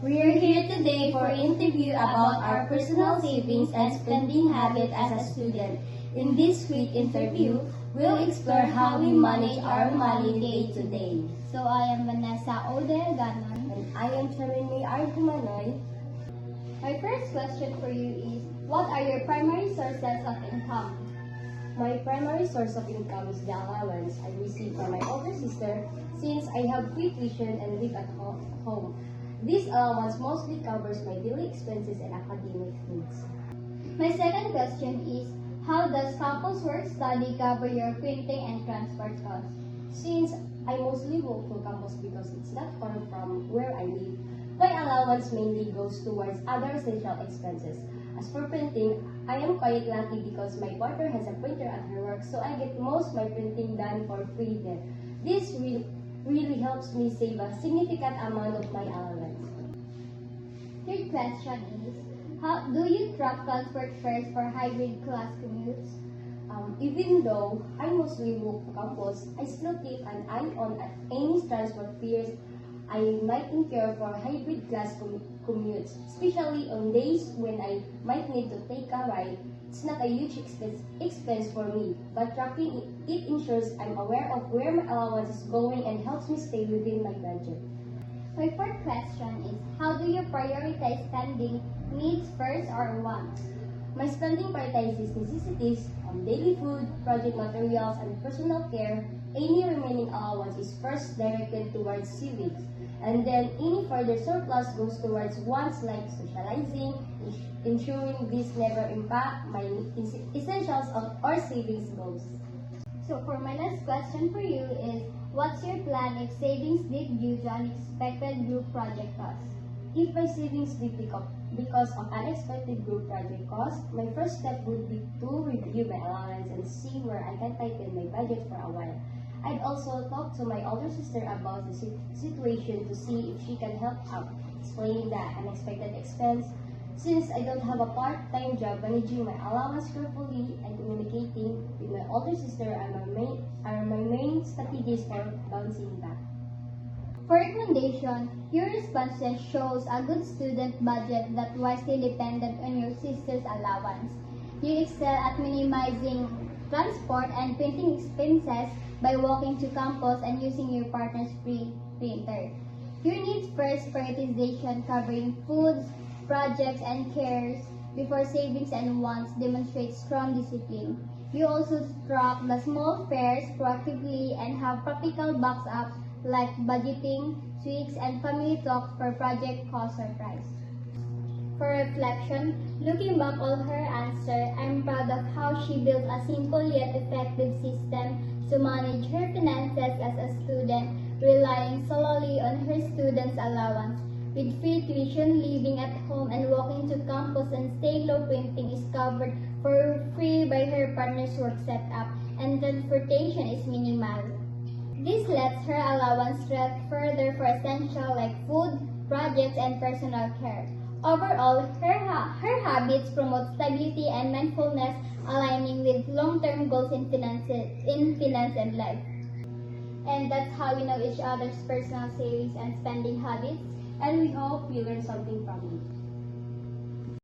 We are here today for an interview about our personal savings and spending habit as a student. In this quick interview, we'll explore how we manage our money day to day. So I am Vanessa Oder Ganon. And I am Charinme Argumanoy. My first question for you is, what are your primary sources of income? My primary source of income is the allowance I receive from my older sister since I have free tuition and live at home. This allowance mostly covers my daily expenses and academic needs. My second question is, how does campus work study cover your printing and transport costs? Since I mostly walk to campus because it's not far from where I live, my allowance mainly goes towards other essential expenses. As for printing, I am quite lucky because my partner has a printer at her work, so I get most my printing done for free there. This really helps me save a significant amount of my allowance. Third question is, how do you track transport fares for hybrid class commutes? Even though I mostly walk to campus, I still keep an eye on any transport fares I might incur for hybrid class commutes, especially on days when I might need to take a ride. It's not a huge expense for me, but tracking it ensures I'm aware of where my allowance is going and helps me stay within my budget. My fourth question is, how do you prioritize spending needs first or wants? My spending prioritizes necessities, daily food, project materials, and personal care. Any remaining allowance is first directed towards savings, and then any further surplus goes towards wants like socializing, ensuring this never impact my essentials or savings goals. So for my last question for you is, what's your plan if savings dip due to unexpected group project costs? If my savings dip because of unexpected group project costs, my first step would be to review my allowance and see where I can tighten my budget for a while. I'd also talk to my older sister about the situation to see if she can help out, explaining the unexpected expense. Since I don't have a part-time job, managing my allowance carefully and communicating with my older sister are my main strategies for bouncing back. For recommendation, your responses shows a good student budget that wisely dependent on your sister's allowance. You excel at minimizing transport and printing expenses by walking to campus and using your partner's free printer. Your needs first prioritization covering foods, projects, and cares before savings and wants demonstrate strong discipline. You also track the small fares proactively and have practical backups like budgeting, tweaks, and family talks for project cost or price. For reflection, looking back on her answer, I'm proud of how she built a simple yet effective system to manage her finances as a student, relying solely on her students' allowance. With free tuition, living at home, and walking to campus and staying low, printing is covered for free by her partner's work setup, and transportation is minimal. This lets her allowance stretch further for essential like food, projects, and personal care. Overall, her habits promote stability and mindfulness, aligning with long-term goals in finance and life. And that's how we know each other's personal savings and spending habits. And we hope you learned something from it.